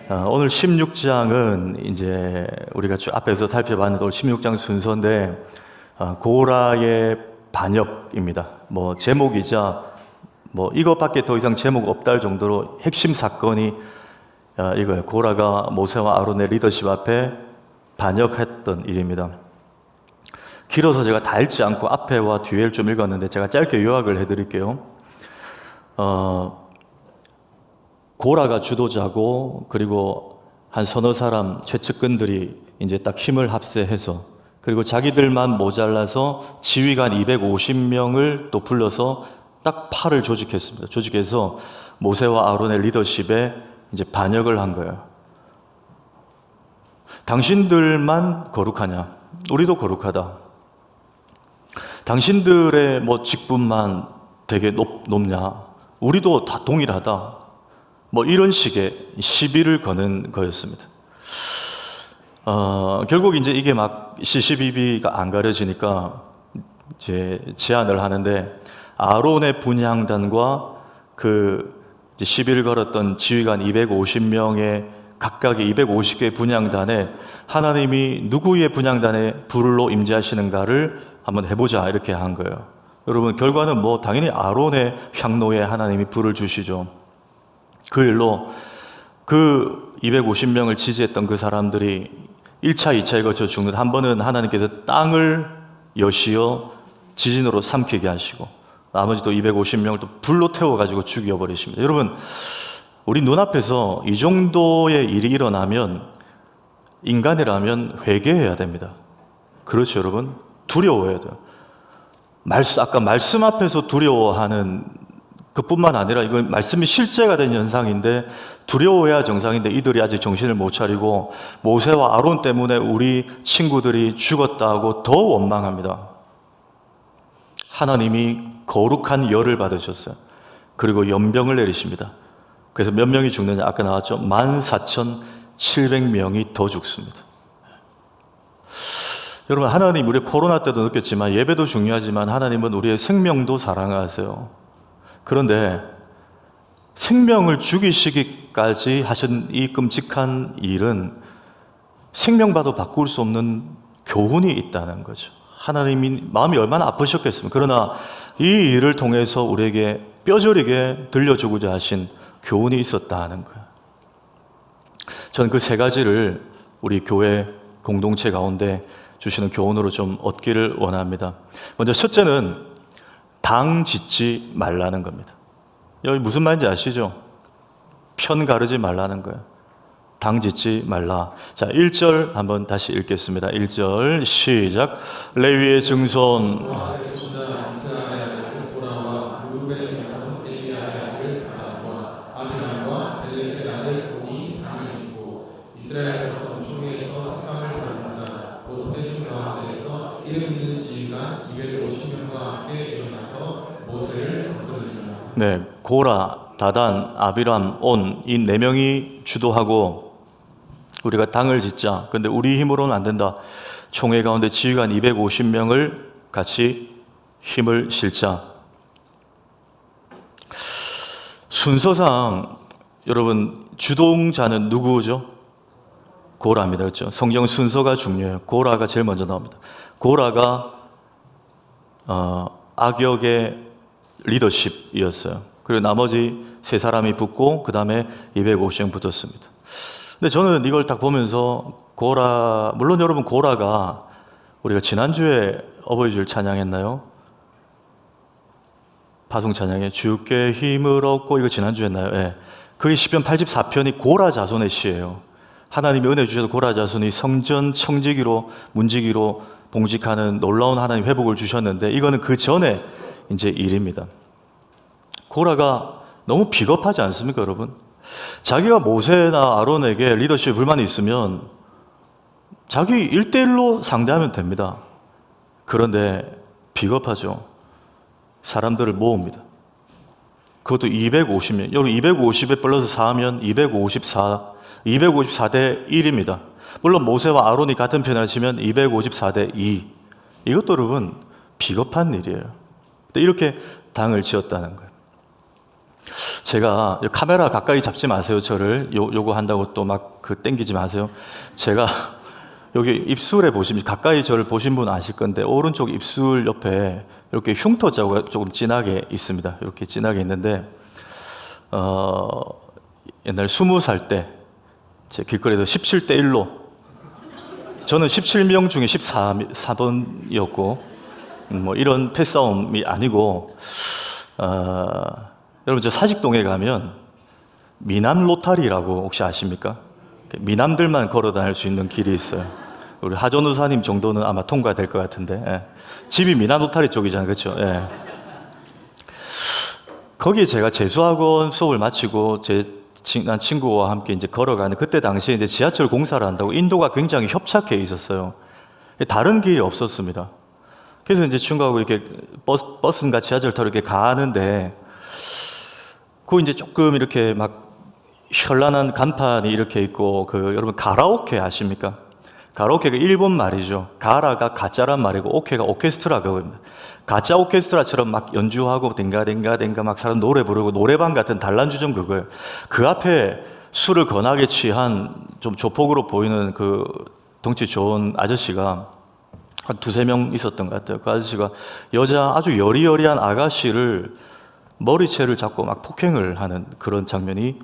오늘 16장은 이제 우리가 쭉 앞에서 살펴봤는데 오늘 16장 순서인데 고라의 반역입니다. 제목이자 이것밖에 더 이상 제목 없다 할 정도로 핵심 사건이 이거예요. 고라가 모세와 아론의 리더십 앞에 반역했던 일입니다. 길어서 제가 다 읽지 않고 앞에와 뒤에를 좀 읽었는데 제가 짧게 요약을 해드릴게요. 고라가 주도자고, 그리고 한 서너 사람 최측근들이 이제 딱 힘을 합세해서, 그리고 자기들만 모자라서 지휘관 250명을 또 불러서 딱 팔을 조직했습니다. 조직해서 모세와 아론의 리더십에 이제 반역을 한 거예요. 당신들만 거룩하냐? 우리도 거룩하다. 당신들의 직분만 되게 높냐? 우리도 다 동일하다. 이런 식의 시비를 거는 거였습니다. 결국 이제 이게 막 시시비비가 안 가려지니까 이제 제안을 하는데, 아론의 분향단과 그 시비를 걸었던 지휘관 250명의 각각의 250개의 분향단에 하나님이 누구의 분향단에 불로 임재하시는가를 한번 해보자, 이렇게 한 거예요. 여러분, 결과는 당연히 아론의 향로에 하나님이 불을 주시죠. 그 일로 그 250명을 지지했던 그 사람들이 1차, 2차에 거쳐 죽는, 한 번은 하나님께서 땅을 여시어 지진으로 삼키게 하시고, 나머지 또 250명을 또 불로 태워가지고 죽여버리십니다. 여러분, 우리 눈앞에서 이 정도의 일이 일어나면 인간이라면 회개해야 됩니다. 그렇죠, 여러분? 두려워해야 돼요. 아까 말씀 앞에서 두려워하는 그뿐만 아니라 이건 말씀이 실제가 된 현상인데, 두려워해야 정상인데 이들이 아직 정신을 못 차리고 모세와 아론 때문에 우리 친구들이 죽었다고 더 원망합니다. 하나님이 거룩한 열을 받으셨어요. 그리고 연병을 내리십니다. 그래서 몇 명이 죽느냐? 아까 나왔죠. 14,700명이 더 죽습니다. 여러분, 하나님, 우리 코로나 때도 느꼈지만, 예배도 중요하지만 하나님은 우리의 생명도 사랑하세요. 그런데 생명을 죽이시기까지 하신 이 끔찍한 일은 생명봐도 바꿀 수 없는 교훈이 있다는 거죠. 하나님이 마음이 얼마나 아프셨겠습니까? 그러나 이 일을 통해서 우리에게 뼈저리게 들려주고자 하신 교훈이 있었다는 거예요. 저는 그 세 가지를 우리 교회 공동체 가운데 주시는 교훈으로 좀 얻기를 원합니다. 먼저 첫째는 당 짓지 말라는 겁니다. 여기 무슨 말인지 아시죠? 편 가르지 말라는 거예요. 당 짓지 말라. 자, 1절 한번 다시 읽겠습니다. 1절 시작. 레위의 증손 네, 고라, 다단, 아비람, 온, 이 네 명이 주도하고 우리가 당을 짓자. 근데 우리 힘으로는 안 된다. 총회 가운데 지휘관 250명을 같이 힘을 실자. 순서상 여러분, 주동자는 누구죠? 고라입니다. 그렇죠? 성경 순서가 중요해요. 고라가 제일 먼저 나옵니다. 고라가 악역의 리더십이었어요. 그리고 나머지 세 사람이 붙고 그 다음에 250명 붙었습니다. 근데 저는 이걸 딱 보면서 물론 여러분, 고라가 우리가 지난주에 어버이주일 찬양했나요? 파송 찬양에 주께 힘을 얻고, 이거 지난주에 했나요? 네. 그게 시편 84편이 고라 자손의 시예요. 하나님이 은혜 주셔서 고라 자손이 성전 청지기로, 문지기로 봉직하는 놀라운 하나님 회복을 주셨는데, 이거는 그 전에 이제 일입니다. 고라가 너무 비겁하지 않습니까, 여러분? 자기가 모세나 아론에게 리더십에 불만이 있으면 자기 1대1로 상대하면 됩니다. 그런데 비겁하죠. 사람들을 모읍니다. 그것도 250명. 여러분, 250에 플러스 4하면 254대 1입니다. 물론 모세와 아론이 같은 편을 하시면 254대 2. 이것도 여러분, 비겁한 일이에요. 이렇게 당을 지었다는 거예요. 제가 카메라 가까이 잡지 마세요. 저를 요거 한다고 또 막 그 땡기지 마세요. 제가 여기 입술에 보시면 가까이 저를 보신 분 아실 건데 오른쪽 입술 옆에 이렇게 흉터 자국이 조금 진하게 있습니다. 이렇게 진하게 있는데 옛날 20살 때 제 길거리에서 17대 1로 저는 17명 중에 14번이었고 뭐 이런 패싸움이 아니고 여러분 저 사직동에 가면 미남 로타리라고 혹시 아십니까? 미남들만 걸어 다닐 수 있는 길이 있어요. 우리 하전우사님 정도는 아마 통과될 것 같은데 예. 집이 미남 로타리 쪽이잖아요, 그렇죠? 예. 거기에 제가 재수학원 수업을 마치고 제 친한 친구와 함께 이제 걸어가는 그때 당시에 이제 지하철 공사를 한다고 인도가 굉장히 협착해 있었어요. 다른 길이 없었습니다. 그래서 이제 친구하고 이렇게 버스인가 지하철 타러 이렇게 가는데 그 이제 조금 이렇게 막 현란한 간판이 이렇게 있고 여러분 가라오케 아십니까? 가라오케가 일본 말이죠. 가라가 가짜란 말이고 오케가 오케스트라고 가짜 오케스트라처럼 막 연주하고 댕가 막 사람 노래 부르고 노래방 같은 단란주점 그거예요. 그 앞에 술을 거나게 취한 좀 조폭으로 보이는 그 덩치 좋은 아저씨가 한 두세 명 있었던 것 같아요. 그 아저씨가 여자 아주 여리여리한 아가씨를 머리채를 잡고 막 폭행을 하는 그런 장면이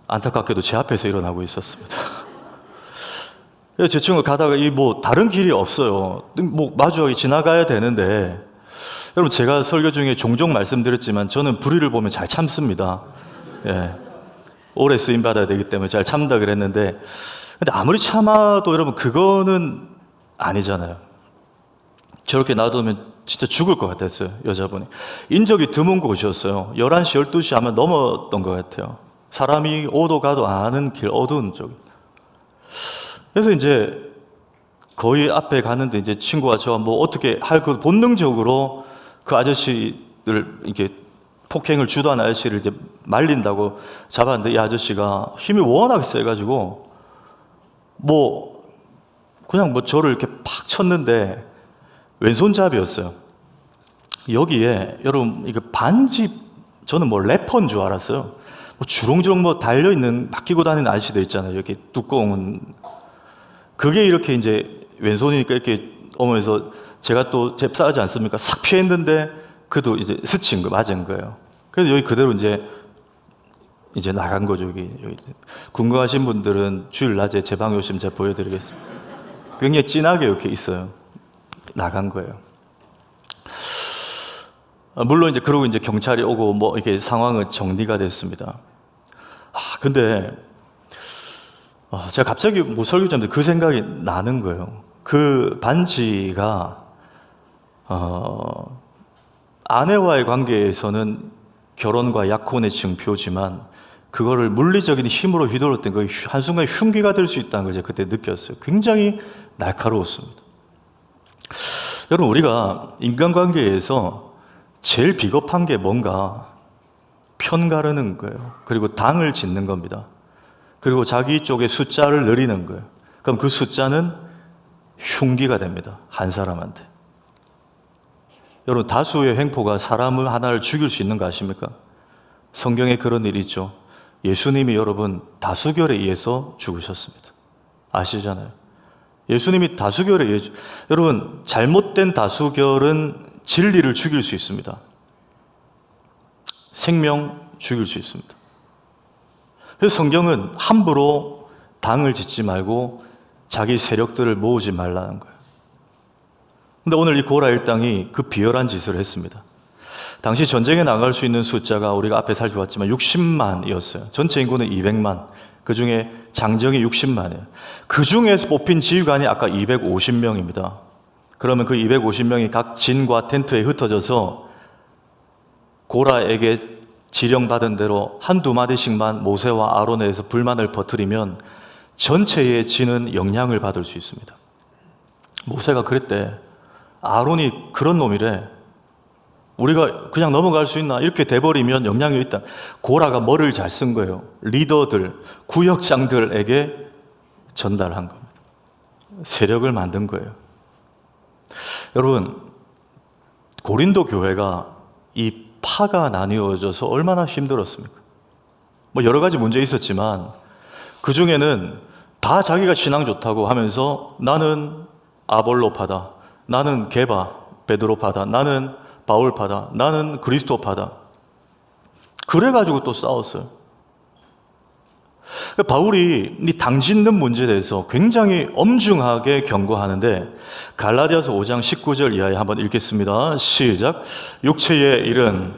안타깝게도 제 앞에서 일어나고 있었습니다. 제 친구가 가다가 뭐 다른 길이 없어요. 뭐 마주하게 지나가야 되는데 여러분 제가 설교 중에 종종 말씀드렸지만 저는 불의를 보면 잘 참습니다. 예. 오래 쓰임 받아야 되기 때문에 잘 참다 그랬는데 근데 아무리 참아도 여러분 그거는 아니잖아요. 저렇게 놔두면 진짜 죽을 것 같았어요. 여자분이. 인적이 드문 곳이었어요. 11시, 12시 아마 넘었던 것 같아요. 사람이 오도 가도 아는 길, 어두운 쪽. 그래서 이제 거의 앞에 가는데 이제 친구가 저 뭐 어떻게 할 그 본능적으로 그 아저씨를 이렇게 폭행을 주도한 아저씨를 이제 말린다고 잡았는데 이 아저씨가 힘이 워낙 세가지고 뭐 그냥 뭐 저를 이렇게 팍 쳤는데 왼손잡이였어요. 여기에 여러분 이거 반지 저는 뭐 래퍼인 줄 알았어요. 뭐 주렁주렁 뭐 달려 있는 맡기고 다니는 아저씨들 있잖아요. 이렇게 두꺼운 그게 이렇게 이제 왼손이니까 이렇게 오면서 제가 또 잽싸하지 않습니까? 싹 피했는데 그도 이제 스친 거 맞은 거예요. 그래서 여기 그대로 이제 나간 거죠. 여기. 궁금하신 분들은 주일 낮에 제 방에 오시면 제가 보여드리겠습니다. 굉장히 진하게 이렇게 있어요. 나간 거예요. 물론 이제 그러고 이제 경찰이 오고 뭐 이렇게 상황은 정리가 됐습니다. 근데 제가 갑자기 뭐 설교자인데 그 생각이 나는 거예요. 그 반지가 아내와의 관계에서는 결혼과 약혼의 증표지만 그거를 물리적인 힘으로 휘둘렀던 그 한순간에 흉기가 될 수 있다는 걸 제가 그때 느꼈어요. 굉장히 날카로웠습니다. 여러분 우리가 인간관계에서 제일 비겁한 게 뭔가 편 가르는 거예요. 그리고 당을 짓는 겁니다. 그리고 자기 쪽에 숫자를 늘리는 거예요. 그럼 그 숫자는 흉기가 됩니다. 한 사람한테. 여러분 다수의 횡포가 사람을 하나를 죽일 수 있는 거 아십니까? 성경에 그런 일이 있죠. 예수님이 여러분 다수결에 의해서 죽으셨습니다. 아시잖아요. 예수님이 다수결에 의해 여러분 잘못된 다수결은 진리를 죽일 수 있습니다. 생명 죽일 수 있습니다. 그래서 성경은 함부로 당을 짓지 말고 자기 세력들을 모으지 말라는 거예요. 근데 오늘 이 고라 일당이 그 비열한 짓을 했습니다. 당시 전쟁에 나갈 수 있는 숫자가 우리가 앞에 살펴봤지만 60만이었어요. 전체 인구는 200만. 그 중에 장정이 60만이에요. 그 중에서 뽑힌 지휘관이 아까 250명입니다. 그러면 그 250명이 각 진과 텐트에 흩어져서 고라에게 지령받은 대로 한두 마디씩만 모세와 아론에서 불만을 퍼뜨리면 전체의 진은 영향을 받을 수 있습니다. 모세가 그랬대. 아론이 그런 놈이래. 우리가 그냥 넘어갈 수 있나? 이렇게 돼버리면 영향이 있다. 고라가 뭐를 잘 쓴 거예요? 리더들, 구역장들에게 전달한 겁니다. 세력을 만든 거예요. 여러분, 고린도 교회가 이 파가 나뉘어져서 얼마나 힘들었습니까? 뭐 여러 가지 문제 있었지만 그 중에는 다 자기가 신앙 좋다고 하면서 나는 아볼로파다, 나는 게바 베드로파다, 나는 바울파다, 나는 그리스도파다. 그래가지고 또 싸웠어요. 바울이 이 당 짓는 문제에 대해서 굉장히 엄중하게 경고하는데 갈라디아서 5장 19절 이하에 한번 읽겠습니다. 시작. 육체의 일은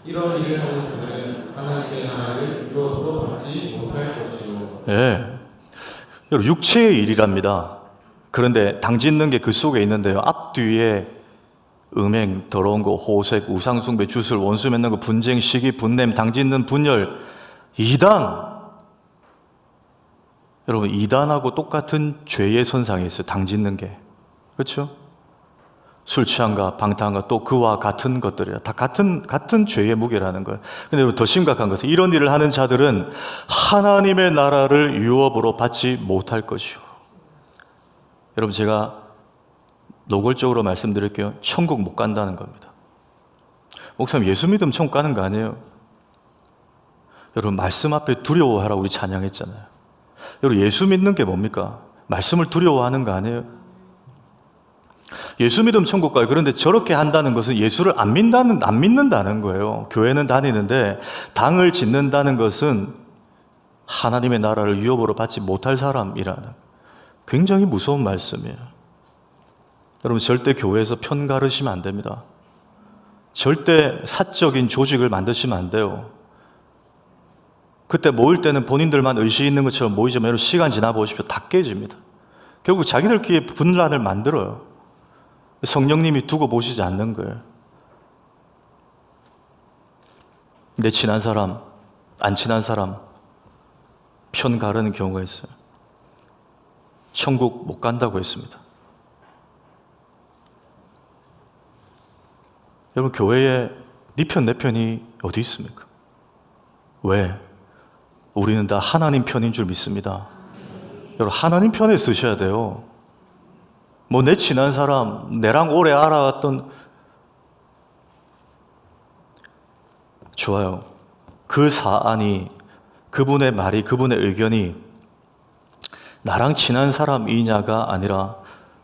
이런 일을 하는 자들은 하나님의 나라를 유업으로 받지 못할 것이요. 예. 여러분 육체의 일이랍니다. 그런데 당 짓는 게 그 속에 있는데요. 앞뒤에 음행, 더러운 거, 호색, 우상숭배, 주술, 원수 맺는 거, 분쟁, 시기, 분냄, 당 짓는 분열, 이단. 여러분 이단하고 똑같은 죄의 선상에 있어요. 당 짓는 게. 그렇죠? 술 취한가 방탕한가 또 그와 같은 것들이라 다 같은 죄의 무게라는 거예요. 근데 더 심각한 것은 이런 일을 하는 자들은 하나님의 나라를 유업으로 받지 못할 것이요. 여러분 제가 노골적으로 말씀드릴게요. 천국 못 간다는 겁니다. 목사님 예수 믿으면 천국 가는 거 아니에요? 여러분 말씀 앞에 두려워하라고 우리 찬양했잖아요. 여러분 예수 믿는 게 뭡니까? 말씀을 두려워하는 거 아니에요? 예수 믿으면 천국 가요. 그런데 저렇게 한다는 것은 예수를 안 믿는다는 거예요. 교회는 다니는데 당을 짓는다는 것은 하나님의 나라를 유업으로 받지 못할 사람이라는 굉장히 무서운 말씀이에요. 여러분 절대 교회에서 편 가르시면 안 됩니다. 절대 사적인 조직을 만드시면 안 돼요. 그때 모일 때는 본인들만 의식 있는 것처럼 모이지만 여러분 시간 지나 보십시오. 다 깨집니다. 결국 자기들끼리 분란을 만들어요. 성령님이 두고 보시지 않는 거예요. 내 친한 사람, 안 친한 사람 편 가르는 경우가 있어요. 천국 못 간다고 했습니다. 여러분 교회에 네 편, 내 편이 어디 있습니까? 왜? 우리는 다 하나님 편인 줄 믿습니다. 여러분 하나님 편에 쓰셔야 돼요. 뭐 내 친한 사람, 내랑 오래 알아왔던 좋아요. 그 사안이, 그분의 말이, 그분의 의견이 나랑 친한 사람이냐가 아니라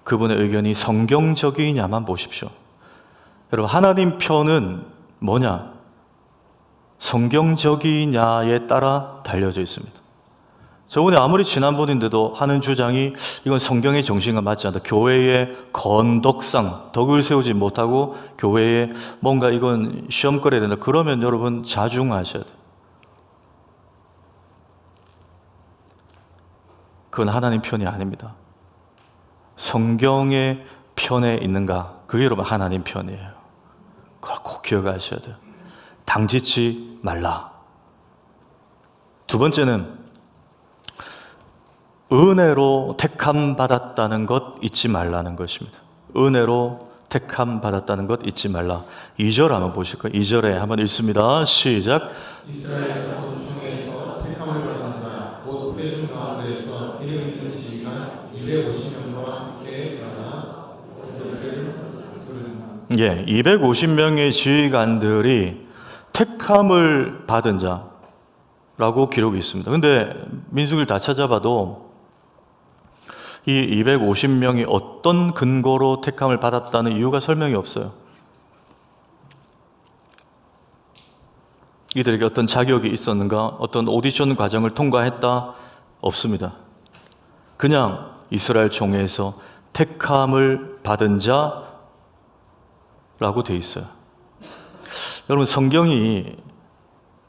그분의 의견이 성경적이냐만 보십시오. 여러분 하나님 편은 뭐냐? 성경적이냐에 따라 달려져 있습니다. 저번에 아무리 친한 분인데도 하는 주장이 이건 성경의 정신과 맞지 않다. 교회의 건덕상, 덕을 세우지 못하고 교회에 뭔가 이건 시험거려야 된다. 그러면 여러분 자중하셔야 돼요. 그건 하나님 편이 아닙니다. 성경의 편에 있는가? 그게 여러분 하나님 편이에요. 그걸 꼭 기억하셔야 돼요. 당짓지 말라. 두 번째는 은혜로 택함 받았다는 것 잊지 말라는 것입니다. 은혜로 택함 받았다는 것 잊지 말라. 2절 한번 보실 거예요. 2절에 한번 읽습니다. 시작. 이스라엘 자손 중에서 택함을 받은 자, 곧 회중 가운데에서 이름 있는 지위가 250명과 함께 일어나 예, 250명의 지휘관들이 택함을 받은 자라고 기록이 있습니다. 근데 민수기를 다 찾아봐도 이 250명이 어떤 근거로 택함을 받았다는 이유가 설명이 없어요. 이들에게 어떤 자격이 있었는가? 어떤 오디션 과정을 통과했다? 없습니다. 그냥 이스라엘 총회에서 택함을 받은 자라고 돼 있어요. 여러분 성경이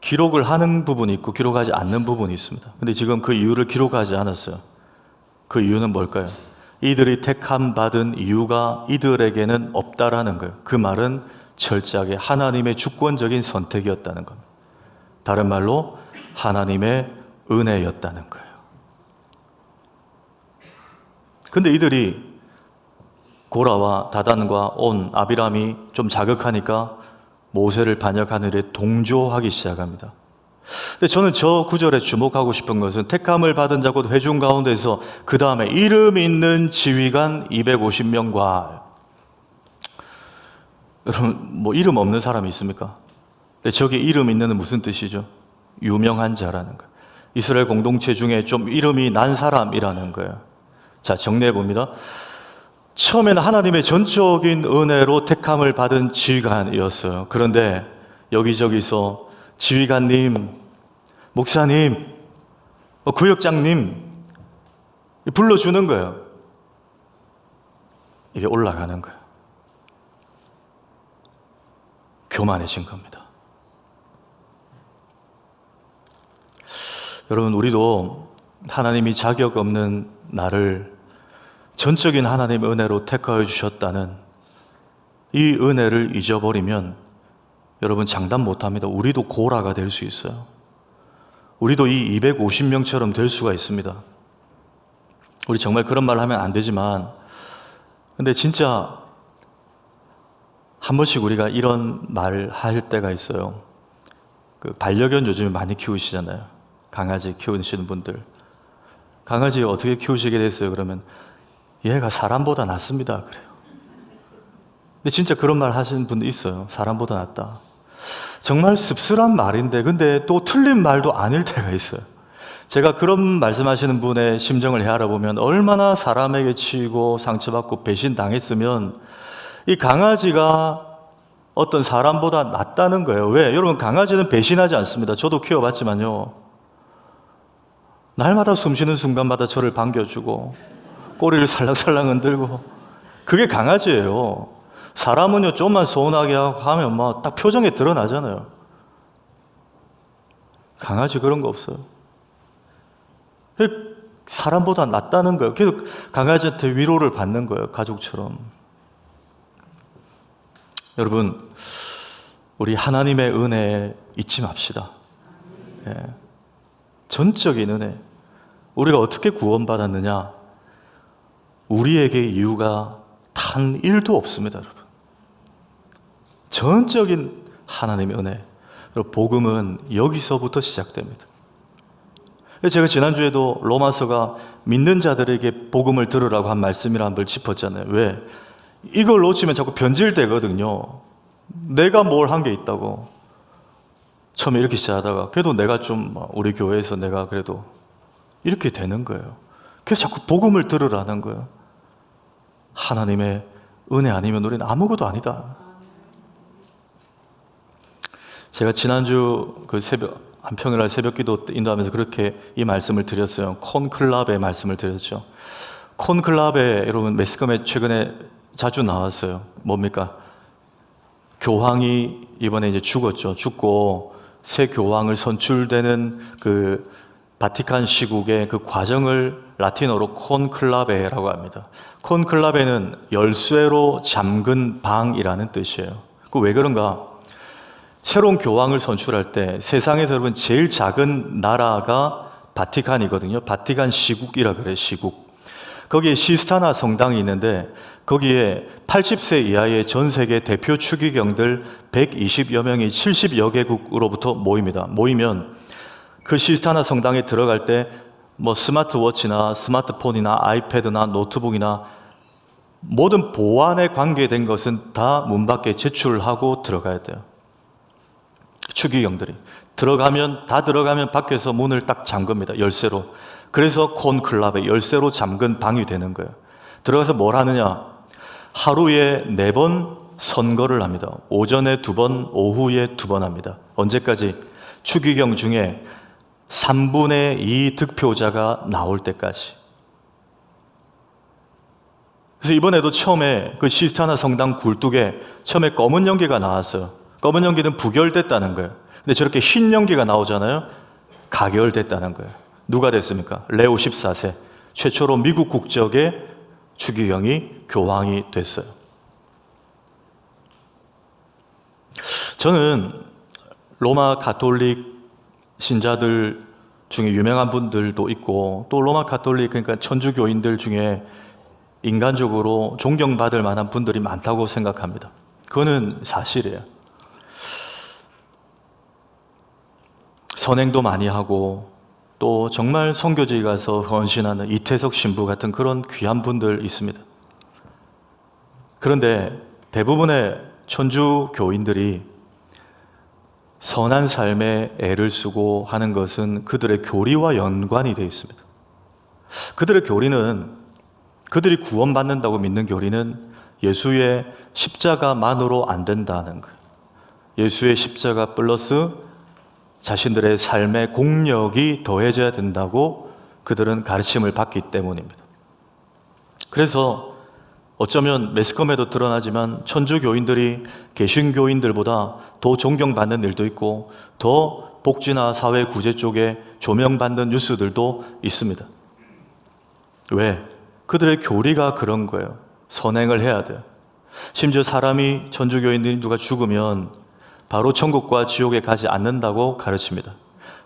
기록을 하는 부분이 있고 기록하지 않는 부분이 있습니다. 근데 지금 그 이유를 기록하지 않았어요. 그 이유는 뭘까요? 이들이 택함 받은 이유가 이들에게는 없다라는 거예요. 그 말은 철저하게 하나님의 주권적인 선택이었다는 겁니다. 다른 말로 하나님의 은혜였다는 거예요. 근데 이들이 고라와 다단과 온, 아비람이 좀 자극하니까 모세를 반역하는 일에 동조하기 시작합니다. 근데 저는 저 구절에 주목하고 싶은 것은 택함을 받은 자 곧 회중 가운데서 그 다음에 이름 있는 지휘관 250명과, 여러분 뭐 이름 없는 사람이 있습니까? 근데 저기 이름 있는은 무슨 뜻이죠? 유명한 자라는 거예요. 이스라엘 공동체 중에 좀 이름이 난 사람이라는 거예요. 자, 정리해 봅니다. 처음에는 하나님의 전적인 은혜로 택함을 받은 지휘관이었어요. 그런데 여기저기서 지휘관님, 목사님, 구역장님 불러주는 거예요. 이게 올라가는 거예요. 교만해진 겁니다. 여러분, 우리도 하나님이 자격 없는 나를 전적인 하나님의 은혜로 택하여 주셨다는 이 은혜를 잊어버리면 여러분 장담 못합니다. 우리도 고라가 될 수 있어요. 우리도 이 250명처럼 될 수가 있습니다. 우리 정말 그런 말 하면 안 되지만, 근데 진짜 한 번씩 우리가 이런 말 할 때가 있어요. 그 반려견 요즘에 많이 키우시잖아요. 강아지 키우시는 분들. 강아지 어떻게 키우시게 됐어요? 그러면 얘가 사람보다 낫습니다. 그래요. 근데 진짜 그런 말 하시는 분도 있어요. 사람보다 낫다. 정말 씁쓸한 말인데, 근데 또 틀린 말도 아닐 때가 있어요. 제가 그런 말씀하시는 분의 심정을 헤아려 보면 얼마나 사람에게 치이고 상처받고 배신당했으면 이 강아지가 어떤 사람보다 낫다는 거예요. 왜? 여러분, 강아지는 배신하지 않습니다. 저도 키워봤지만요. 날마다 숨쉬는 순간마다 저를 반겨주고 꼬리를 살랑살랑 흔들고, 그게 강아지예요. 사람은요, 좀만 서운하게 하고 하면 막 딱 표정에 드러나잖아요. 강아지 그런 거 없어요. 사람보다 낫다는 거예요. 계속 강아지한테 위로를 받는 거예요. 가족처럼. 여러분, 우리 하나님의 은혜에 잊지 맙시다. 예. 전적인 은혜. 우리가 어떻게 구원받았느냐? 우리에게 이유가 단 1도 없습니다, 여러분. 전적인 하나님의 은혜. 복음은 여기서부터 시작됩니다. 제가 지난주에도 로마서가 믿는 자들에게 복음을 들으라고 한 말씀이라는 걸 짚었잖아요. 왜? 이걸 놓치면 자꾸 변질되거든요. 내가 뭘 한 게 있다고. 처음에 이렇게 시작하다가 그래도 내가 좀 우리 교회에서 내가 그래도 이렇게 되는 거예요. 그래서 자꾸 복음을 들으라는 거예요. 하나님의 은혜 아니면 우리는 아무것도 아니다. 제가 지난주 그 한 평일날 새벽기도 인도하면서 그렇게 이 말씀을 드렸어요. 콘클라베 말씀을 드렸죠. 콘클라베, 여러분 매스컴에 최근에 자주 나왔어요. 뭡니까? 교황이 이번에 이제 죽었죠. 죽고 새 교황을 선출되는 그 바티칸 시국의 그 과정을 라틴어로 콘클라베라고 합니다. 콘클라베는 열쇠로 잠근 방이라는 뜻이에요. 그 왜 그런가? 새로운 교황을 선출할 때 세상에서 여러분 제일 작은 나라가 바티칸이거든요. 바티칸 시국이라 그래요. 시국. 거기에 시스타나 성당이 있는데 거기에 80세 이하의 전 세계 대표 추기경들 120여 명이 70여 개국으로부터 모입니다. 모이면 그 시스타나 성당에 들어갈 때 뭐 스마트워치나 스마트폰이나 아이패드나 노트북이나 모든 보안에 관계된 것은 다 문 밖에 제출하고 들어가야 돼요. 추기경들이 다 들어가면 밖에서 문을 딱 잠깁니다. 열쇠로. 그래서 콘클라베, 열쇠로 잠근 방이 되는 거예요. 들어가서 뭘 하느냐? 하루에 4번 선거를 합니다. 오전에 2번, 오후에 2번 합니다. 언제까지? 추기경 중에 3분의 2 득표자가 나올 때까지. 그래서 이번에도 처음에 그 시스타나 성당 굴뚝에 처음에 검은 연기가 나왔어요. 검은 연기는 부결됐다는 거예요. 근데 저렇게 흰 연기가 나오잖아요. 가결됐다는 거예요. 누가 됐습니까? 레오 14세. 최초로 미국 국적의 추기경이 교황이 됐어요. 저는 로마 가톨릭 신자들 중에 유명한 분들도 있고 또 로마 가톨릭, 그러니까 천주교인들 중에 인간적으로 존경받을 만한 분들이 많다고 생각합니다. 그거는 사실이에요. 선행도 많이 하고 또 정말 선교지에 가서 헌신하는 이태석 신부 같은 그런 귀한 분들 있습니다. 그런데 대부분의 천주 교인들이 선한 삶에 애를 쓰고 하는 것은 그들의 교리와 연관이 되어 있습니다. 그들의 교리는, 그들이 구원받는다고 믿는 교리는 예수의 십자가만으로 안 된다는 거예요. 예수의 십자가 플러스 자신들의 삶의 공력이 더해져야 된다고 그들은 가르침을 받기 때문입니다. 그래서 어쩌면 매스컴에도 드러나지만 천주교인들이 개신교인들보다 더 존경받는 일도 있고 더 복지나 사회 구제 쪽에 조명받는 뉴스들도 있습니다. 왜? 그들의 교리가 그런 거예요. 선행을 해야 돼요. 심지어 사람이, 천주교인들이 누가 죽으면 바로 천국과 지옥에 가지 않는다고 가르칩니다.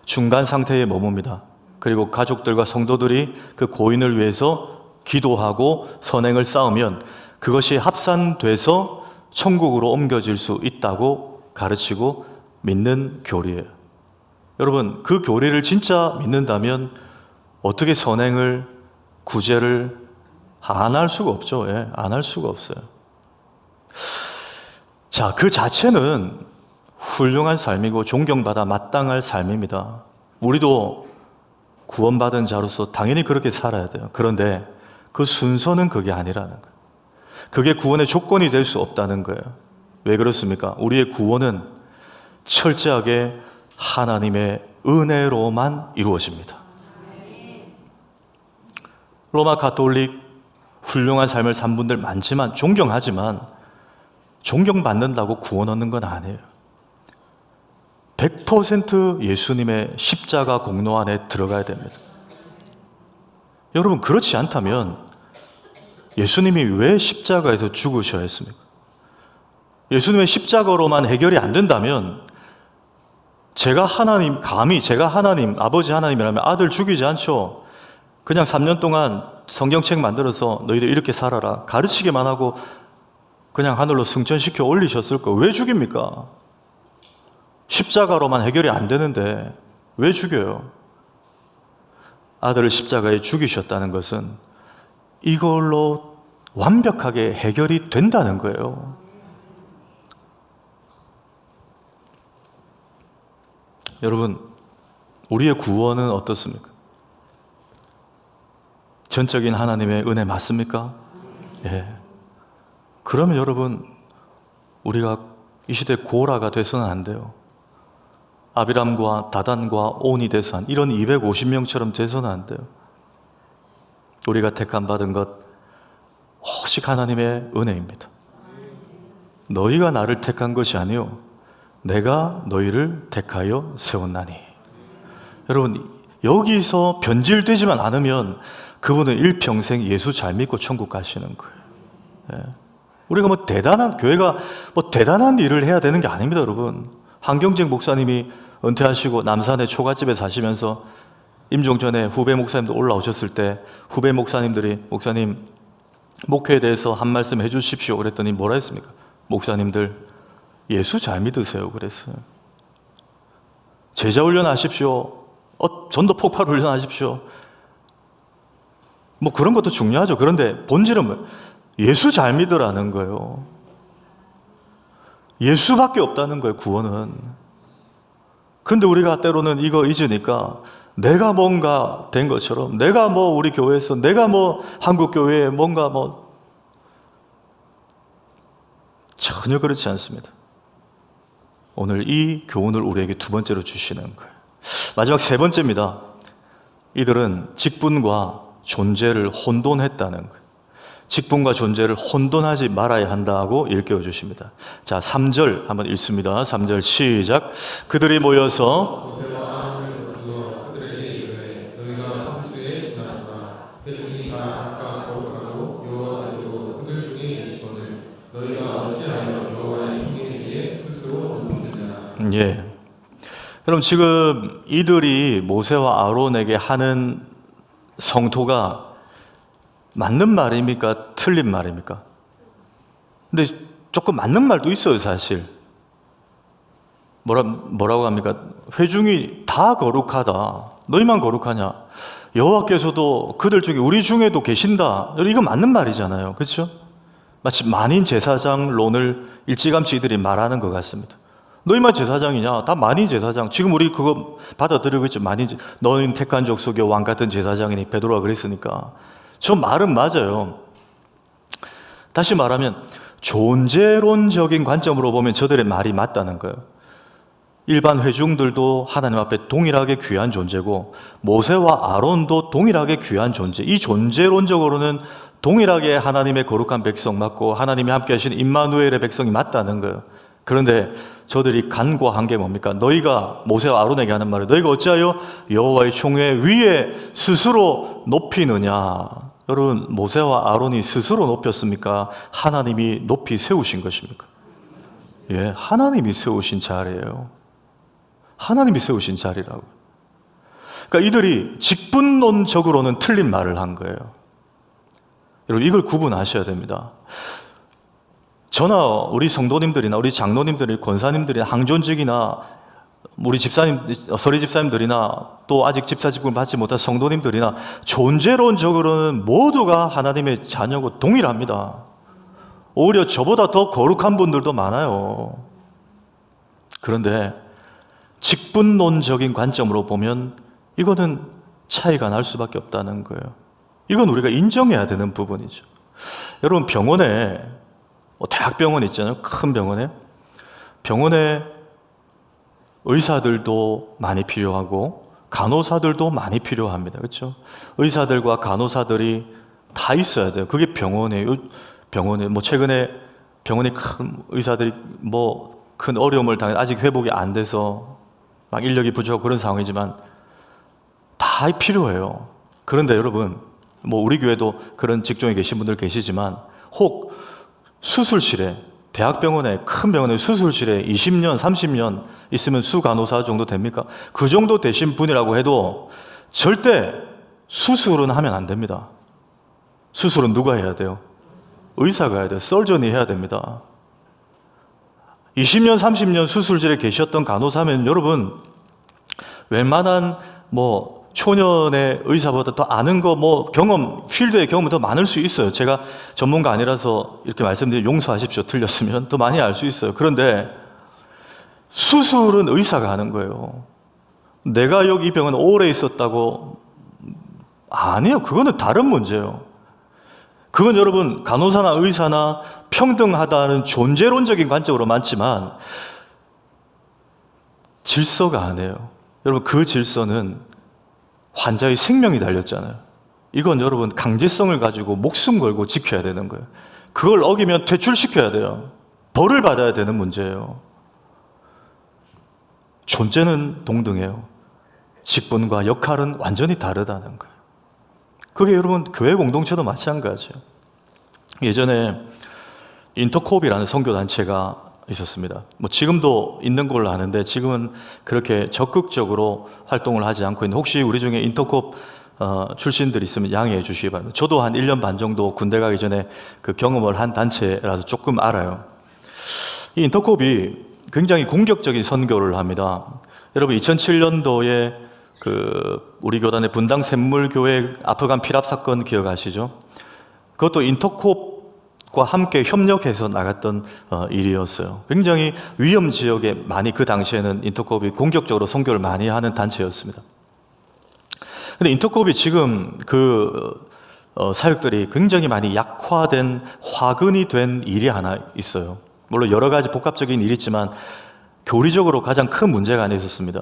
중간 상태에 머뭅니다. 그리고 가족들과 성도들이 그 고인을 위해서 기도하고 선행을 쌓으면 그것이 합산돼서 천국으로 옮겨질 수 있다고 가르치고 믿는 교리예요. 여러분, 그 교리를 진짜 믿는다면 어떻게 선행을, 구제를 안 할 수가 없죠. 예, 안 할 수가 없어요. 자, 그 자체는 훌륭한 삶이고 존경받아 마땅할 삶입니다. 우리도 구원받은 자로서 당연히 그렇게 살아야 돼요. 그런데 그 순서는 그게 아니라는 거예요. 그게 구원의 조건이 될 수 없다는 거예요. 왜 그렇습니까? 우리의 구원은 철저하게 하나님의 은혜로만 이루어집니다. 로마 가톨릭 훌륭한 삶을 산 분들 많지만, 존경하지만 존경받는다고 구원 얻는 건 아니에요. 100% 예수님의 십자가 공로 안에 들어가야 됩니다. 여러분, 그렇지 않다면 예수님이 왜 십자가에서 죽으셔야 했습니까? 예수님의 십자가로만 해결이 안 된다면 제가 하나님, 감히 제가 하나님, 아버지 하나님이라면 아들 죽이지 않죠. 그냥 3년 동안 성경책 만들어서 너희들 이렇게 살아라 가르치기만 하고 그냥 하늘로 승천시켜 올리셨을 거. 왜 죽입니까? 십자가로만 해결이 안 되는데 왜 죽여요? 아들을 십자가에 죽이셨다는 것은 이걸로 완벽하게 해결이 된다는 거예요. 여러분, 우리의 구원은 어떻습니까? 전적인 하나님의 은혜 맞습니까? 예. 그러면 여러분, 우리가 이 시대 고라가 돼서는 안 돼요. 아비람과 다단과 온이 돼서 이런 250명처럼 돼서는 안 돼요. 우리가 택함 받은 것 오직 하나님의 은혜입니다. 너희가 나를 택한 것이 아니요 내가 너희를 택하여 세웠나니. 여러분, 여기서 변질되지만 않으면 그분은 일평생 예수 잘 믿고 천국 가시는 거예요. 예. 우리가 뭐 대단한, 교회가 뭐 대단한 일을 해야 되는 게 아닙니다, 여러분. 한경직 목사님이 은퇴하시고 남산의 초가집에 사시면서 임종전에 후배 목사님도 올라오셨을 때 후배 목사님들이 목사님 목회에 대해서 한 말씀 해주십시오 그랬더니 뭐라 했습니까? 목사님들 예수 잘 믿으세요 그랬어요. 제자 훈련하십시오. 전도 폭발 훈련하십시오. 뭐 그런 것도 중요하죠. 그런데 본질은 예수 잘 믿으라는 거예요. 예수밖에 없다는 거예요, 구원은. 근데 우리가 때로는 이거 잊으니까 내가 뭔가 된 것처럼, 내가 뭐 우리 교회에서, 내가 뭐 한국 교회에 뭔가 뭐, 전혀 그렇지 않습니다. 오늘 이 교훈을 우리에게 두 번째로 주시는 거예요. 마지막 세 번째입니다. 이들은 직분과 존재를 혼돈했다는 거예요. 직분과 존재를 혼돈하지 말아야 한다고 일깨워 주십니다. 자, 3절 한번 읽습니다. 3절 시작. 그들이 모여서 그들에게 이르되 너희가 홍수에 지나갔다. 회중이 다 각각 거룩하고 여호와께서 그들 중에 계시거늘 너희가 어찌하여 여호와의 총회에 위해 스스로 높이느냐. 예. 여러분, 지금 이들이 모세와 아론에게 하는 성토가 맞는 말입니까? 틀린 말입니까? 근데 조금 맞는 말도 있어요, 사실. 뭐라고 합니까? 회중이 다 거룩하다. 너희만 거룩하냐? 여호와께서도 그들 중에 우리 중에도 계신다. 이거 맞는 말이잖아요. 그렇죠? 마치 만인 제사장론을 일찌감치 이들이 말하는 것 같습니다. 너희만 제사장이냐? 다 만인 제사장. 지금 우리 그거 받아들이고 있죠. 너희는 택한 족속의 왕 같은 제사장이니 베드로가 그랬으니까. 저 말은 맞아요. 다시 말하면 존재론적인 관점으로 보면 저들의 말이 맞다는 거예요. 일반 회중들도 하나님 앞에 동일하게 귀한 존재고 모세와 아론도 동일하게 귀한 존재. 이 존재론적으로는 동일하게 하나님의 거룩한 백성 맞고 하나님이 함께 하신 임마누엘의 백성이 맞다는 거예요. 그런데 저들이 간과한 게 뭡니까? 너희가 모세와 아론에게 하는 말은 너희가 어찌하여 여호와의 총회 위에 스스로 높이느냐? 여러분, 모세와 아론이 스스로 높였습니까? 하나님이 높이 세우신 것입니까? 예, 하나님이 세우신 자리예요. 하나님이 세우신 자리라고. 그러니까 이들이 직분론적으로는 틀린 말을 한 거예요. 여러분, 이걸 구분하셔야 됩니다. 저나 우리 성도님들이나 우리 장로님들이, 권사님들이나 항존직이나 우리 집사님, 서리 집사님들이나 또 아직 집사 직분을 받지 못한 성도님들이나 존재론적으로는 모두가 하나님의 자녀고 동일합니다. 오히려 저보다 더 거룩한 분들도 많아요. 그런데 직분론적인 관점으로 보면 이거는 차이가 날 수밖에 없다는 거예요. 이건 우리가 인정해야 되는 부분이죠. 여러분, 병원에 대학병원 있잖아요. 큰 병원에 의사들도 많이 필요하고 간호사들도 많이 필요합니다. 그렇죠? 의사들과 간호사들이 다 있어야 돼요. 그게 병원에 최근에 병원에 큰 의사들이 큰 어려움을 당해 아직 회복이 안 돼서 막 인력이 부족하고 그런 상황이지만 다 필요해요. 그런데 여러분, 우리 교회도 그런 직종에 계신 분들 계시지만 혹 수술실에, 대학병원에, 큰 병원에 수술실에 20년, 30년 있으면 수간호사 정도 됩니까? 그 정도 되신 분이라고 해도 절대 수술은 하면 안 됩니다. 수술은 누가 해야 돼요? 의사가 해야 돼요. 설전이 해야 됩니다. 20년, 30년 수술실에 계셨던 간호사면 여러분, 웬만한 초년의 의사보다 더 아는 필드의 경험이 더 많을 수 있어요. 제가 전문가 아니라서 이렇게 말씀드리면 용서하십시오. 틀렸으면 더 많이 알 수 있어요. 그런데 수술은 의사가 하는 거예요. 내가 여기 이 병원에 오래 있었다고, 아니에요. 그거는 다른 문제예요. 그건 여러분, 간호사나 의사나 평등하다는 존재론적인 관점으로 많지만 질서가 아니에요. 여러분, 그 질서는 환자의 생명이 달렸잖아요. 이건 여러분, 강제성을 가지고 목숨 걸고 지켜야 되는 거예요. 그걸 어기면 퇴출시켜야 돼요. 벌을 받아야 되는 문제예요. 존재는 동등해요. 직분과 역할은 완전히 다르다는 거예요. 그게 여러분, 교회 공동체도 마찬가지예요. 예전에 인터콥이라는 선교단체가 있었습니다. 지금도 있는 걸로 아는데 지금은 그렇게 적극적으로 활동을 하지 않고 있는데, 혹시 우리 중에 인터콥 출신들이 있으면 양해해 주시기 바랍니다. 저도 한 1년 반 정도 군대 가기 전에 그 경험을 한 단체라서 조금 알아요. 이 인터콥이 굉장히 공격적인 선교를 합니다. 여러분, 2007년도에 우리 교단의 분당 샘물교회 아프간 피랍 사건 기억하시죠? 그것도 인터콥과 함께 협력해서 나갔던 일이었어요. 굉장히 위험 지역에 많이, 그 당시에는 인터콥이 공격적으로 선교를 많이 하는 단체였습니다. 근데 인터콥이 지금 사역들이 굉장히 많이 약화된, 화근이 된 일이 하나 있어요. 물론 여러 가지 복합적인 일이 있지만 교리적으로 가장 큰 문제가 하나 있었습니다.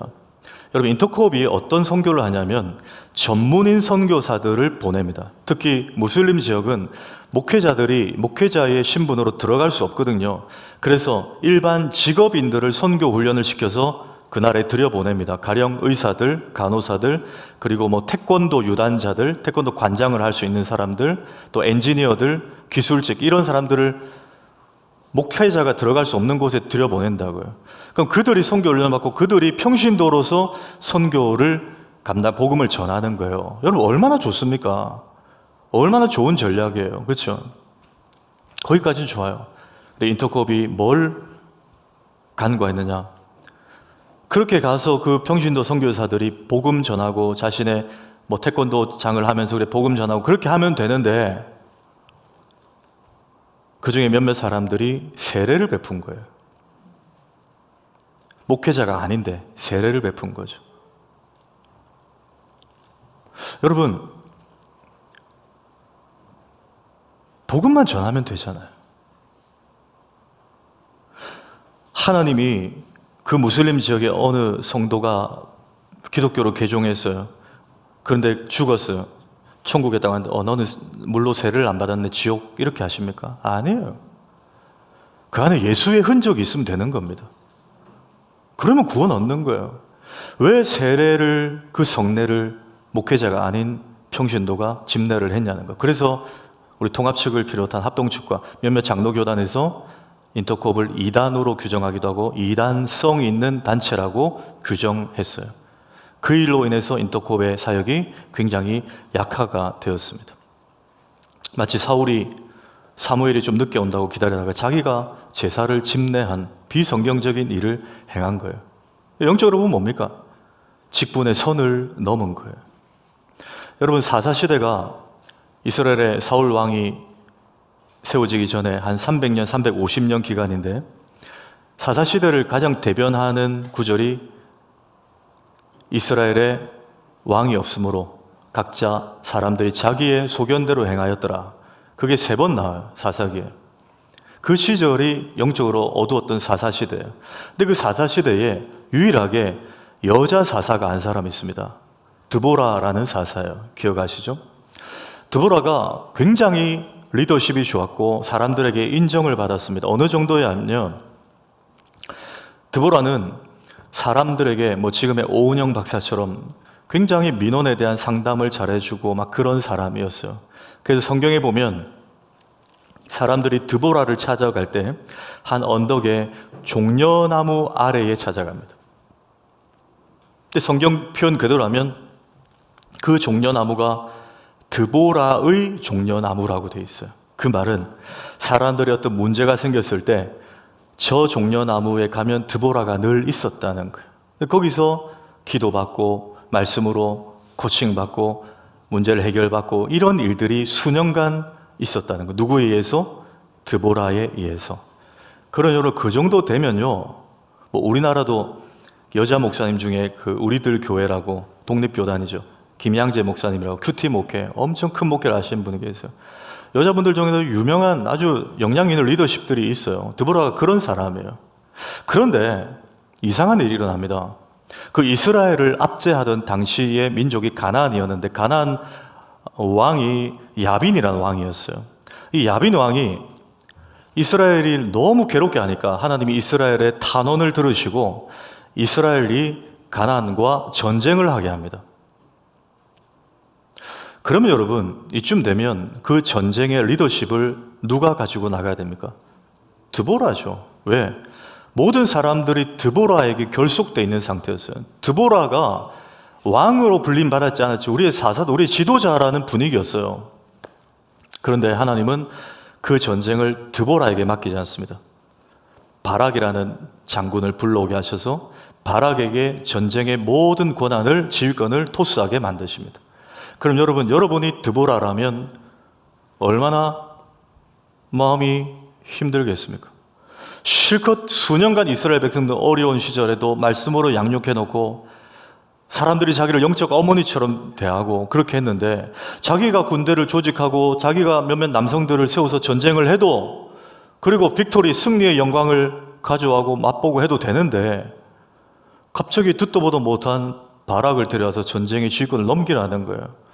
여러분, 인터콥이 어떤 선교를 하냐면 전문인 선교사들을 보냅니다. 특히 무슬림 지역은 목회자의 신분으로 들어갈 수 없거든요. 그래서 일반 직업인들을 선교 훈련을 시켜서 그날에 들여보냅니다. 가령 의사들, 간호사들, 그리고 태권도 유단자들, 태권도 관장을 할 수 있는 사람들, 또 엔지니어들, 기술직, 이런 사람들을 목회자가 들어갈 수 없는 곳에 들여보낸다고요. 그럼 그들이 선교 훈련을 받고 그들이 평신도로서 선교를 복음을 전하는 거예요. 여러분, 얼마나 좋습니까? 얼마나 좋은 전략이에요. 그렇죠? 거기까지는 좋아요. 근데 인터콥이 뭘 간과했느냐? 그렇게 가서 그 평신도 선교사들이 복음 전하고 자신의 뭐 태권도장을 하면서 그래 복음 전하고 그렇게 하면 되는데 그 중에 몇몇 사람들이 세례를 베푼 거예요. 목회자가 아닌데 세례를 베푼 거죠. 여러분, 복음만 전하면 되잖아요. 하나님이 그 무슬림 지역의 어느 성도가 기독교로 개종했어요. 그런데 죽었어요. 천국에 딱 왔는데 너는 물로 세례를 안 받았네 지옥 이렇게 하십니까? 아니에요. 그 안에 예수의 흔적이 있으면 되는 겁니다. 그러면 구원 얻는 거예요. 왜 세례를 그 성례를 목회자가 아닌 평신도가 집례를 했냐는 거. 그래서 우리 통합 측을 비롯한 합동 측과 몇몇 장로교단에서 인터콥을 이단으로 규정하기도 하고 이단성 있는 단체라고 규정했어요. 그 일로 인해서 인터콥의 사역이 굉장히 약화가 되었습니다. 마치 사무엘이 좀 늦게 온다고 기다리다가 자기가 제사를 집례한 비성경적인 일을 행한 거예요. 영적으로 보면 뭡니까? 직분의 선을 넘은 거예요. 여러분, 사사시대가 이스라엘의 사울 왕이 세워지기 전에 한 300년, 350년 기간인데 사사시대를 가장 대변하는 구절이 이스라엘에 왕이 없으므로 각자 사람들이 자기의 소견대로 행하였더라. 그게 3번 나와요, 사사기에. 그 시절이 영적으로 어두웠던 사사시대예요. 근데 그 사사시대에 유일하게 여자 사사가 한 사람이 있습니다. 드보라라는 사사예요. 기억하시죠? 드보라가 굉장히 리더십이 좋았고 사람들에게 인정을 받았습니다. 어느 정도냐면 드보라는 사람들에게 뭐 지금의 오은영 박사처럼 굉장히 민원에 대한 상담을 잘해주고 막 그런 사람이었어요. 그래서 성경에 보면 사람들이 드보라를 찾아갈 때 한 언덕에 종려나무 아래에 찾아갑니다. 근데 성경 표현 그대로 하면 그 종려나무가 드보라의 종려나무라고 되어 있어요. 그 말은 사람들이 어떤 문제가 생겼을 때 저 종려나무에 가면 드보라가 늘 있었다는 거예요. 거기서 기도받고 말씀으로 코칭받고 문제를 해결받고 이런 일들이 수년간 있었다는 거예요. 누구에 의해서? 드보라에 의해서. 그러므로 그 정도 되면요, 뭐 우리나라도 여자 목사님 중에 그 우리들 교회라고 독립교단이죠. 김양재 목사님이라고 큐티 목회, 엄청 큰 목회를 하시는 분이 계세요. 여자분들 중에도 유명한 아주 영향 있는 리더십들이 있어요. 드보라가 그런 사람이에요. 그런데 이상한 일이 일어납니다. 그 이스라엘을 압제하던 당시의 민족이 가나안이었는데 가나안 왕이 야빈이라는 왕이었어요. 이 야빈 왕이 이스라엘이 너무 괴롭게 하니까 하나님이 이스라엘의 탄원을 들으시고 이스라엘이 가나안과 전쟁을 하게 합니다. 그러면 여러분, 이쯤 되면 그 전쟁의 리더십을 누가 가지고 나가야 됩니까? 드보라죠. 왜? 모든 사람들이 드보라에게 결속되어 있는 상태였어요. 드보라가 왕으로 불림받았지 않았지 우리의 사사도 우리의 지도자라는 분위기였어요. 그런데 하나님은 그 전쟁을 드보라에게 맡기지 않습니다. 바락이라는 장군을 불러오게 하셔서 바락에게 전쟁의 모든 권한을 지휘권을 토스하게 만드십니다. 그럼 여러분이 드보라라면 얼마나 마음이 힘들겠습니까? 실컷 수년간 이스라엘 백성들 어려운 시절에도 말씀으로 양육해놓고 사람들이 자기를 영적 어머니처럼 대하고 그렇게 했는데 자기가 군대를 조직하고 자기가 몇몇 남성들을 세워서 전쟁을 해도 그리고 빅토리 승리의 영광을 가져가고 맛보고 해도 되는데 갑자기 듣도 보도 못한 바락을 데려와서 전쟁의 지휘권을 넘기라는 거예요.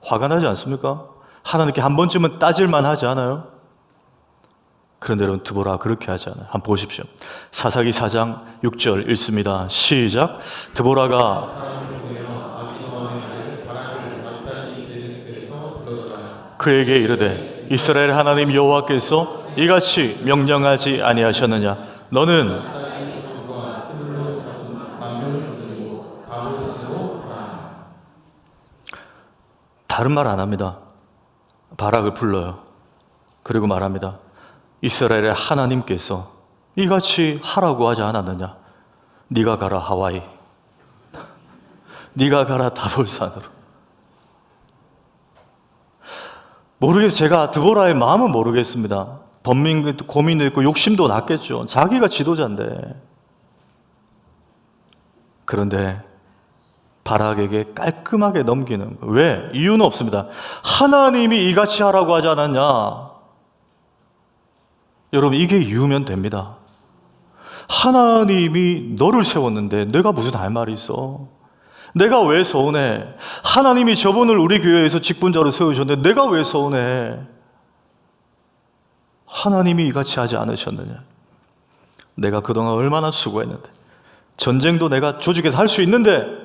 화가 나지 않습니까? 하나님께 한 번쯤은 따질만 하지 않아요? 그런데 여러분, 드보라가 그렇게 하지 않아요. 한번 보십시오. 사사기 4장 6절 읽습니다. 시작. 드보라가 그에게 이르되 이스라엘 하나님 여호와께서 이같이 명령하지 아니하셨느냐? 너는 다른 말 안 합니다. 바락을 불러요. 그리고 말합니다. 이스라엘의 하나님께서 이같이 하라고 하지 않았느냐? 네가 가라 하와이, 네가 가라 다볼산으로. 모르겠어요. 제가 드보라의 마음은 모르겠습니다. 번민도 고민도 있고 욕심도 났겠죠. 자기가 지도자인데. 그런데 바락에게 깔끔하게 넘기는 거예요. 왜? 이유는 없습니다. 하나님이 이같이 하라고 하지 않았냐? 여러분, 이게 이유면 됩니다. 하나님이 너를 세웠는데 내가 무슨 할 말이 있어? 내가 왜 서운해? 하나님이 저분을 우리 교회에서 직분자로 세우셨는데 내가 왜 서운해? 하나님이 이같이 하지 않으셨느냐? 내가 그동안 얼마나 수고했는데, 전쟁도 내가 조직해서 할 수 있는데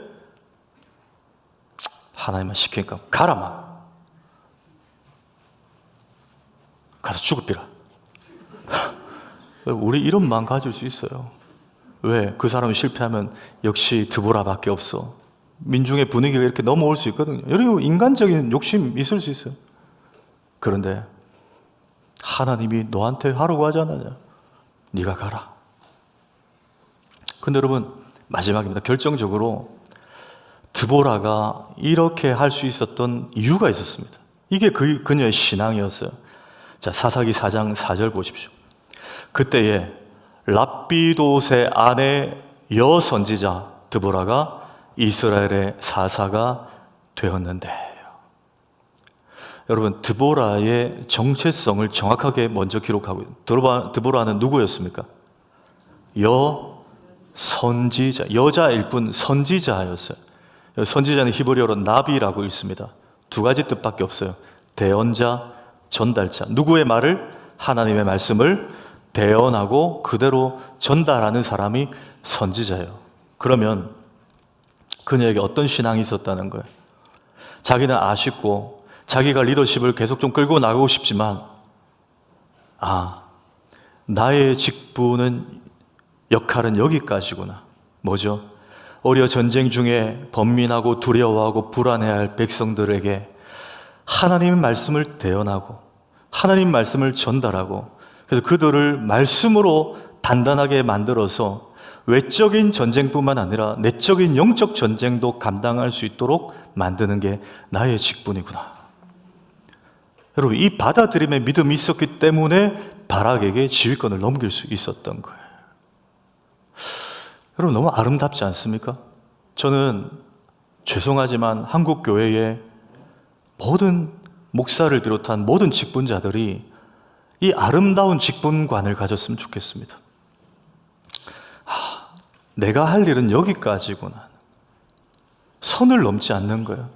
하나님만 시키니까 가라마, 가서 죽을비라. 우리 이런 마음 가질 수 있어요. 왜? 그 사람이 실패하면 역시 드보라밖에 없어. 민중의 분위기가 이렇게 넘어올 수 있거든요. 여러분, 인간적인 욕심 있을 수 있어요. 그런데 하나님이 너한테 하라고 하지 않았냐? 네가 가라. 근데 여러분, 마지막입니다. 결정적으로 드보라가 이렇게 할 수 있었던 이유가 있었습니다. 이게 그녀의 신앙이었어요. 자, 사사기 4장 4절 보십시오. 그때에 랍비돗의 아내 여선지자 드보라가 이스라엘의 사사가 되었는데, 여러분, 드보라의 정체성을 정확하게 먼저 기록하고 있어요. 드보라는 누구였습니까? 여선지자, 여자일 뿐 선지자였어요. 선지자는 히브리어로 나비라고 읽습니다. 두 가지 뜻밖에 없어요. 대언자, 전달자. 누구의 말을? 하나님의 말씀을 대언하고 그대로 전달하는 사람이 선지자예요. 그러면 그녀에게 어떤 신앙이 있었다는 거예요? 자기는 아쉽고 자기가 리더십을 계속 좀 끌고 나가고 싶지만, 나의 직분은, 역할은 여기까지구나. 뭐죠? 오히려 전쟁 중에 번민하고 두려워하고 불안해할 백성들에게 하나님의 말씀을 대언하고 하나님 말씀을 전달하고, 그래서 그들을 말씀으로 단단하게 만들어서 외적인 전쟁뿐만 아니라 내적인 영적 전쟁도 감당할 수 있도록 만드는 게 나의 직분이구나. 여러분, 이 받아들임의 믿음이 있었기 때문에 바락에게 지휘권을 넘길 수 있었던 거예요. 여러분, 너무 아름답지 않습니까? 저는 죄송하지만 한국 교회의 모든 목사를 비롯한 모든 직분자들이 이 아름다운 직분관을 가졌으면 좋겠습니다. 내가 할 일은 여기까지구나. 선을 넘지 않는 거예요.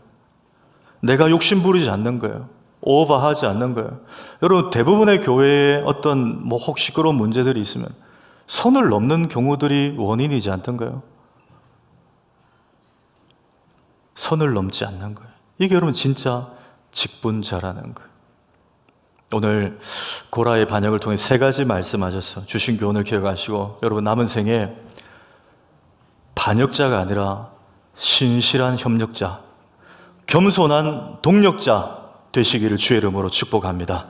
내가 욕심 부리지 않는 거예요. 오버하지 않는 거예요. 여러분, 대부분의 교회에 어떤 혹 시끄러운 문제들이 있으면 선을 넘는 경우들이 원인이지 않던가요? 선을 넘지 않는 거예요. 이게 여러분 진짜 직분자라는 거예요. 오늘 고라의 반역을 통해 3가지 말씀하셨어요. 주신 교훈을 기억하시고 여러분 남은 생에 반역자가 아니라 신실한 협력자, 겸손한 동력자 되시기를 주의 이름으로 축복합니다.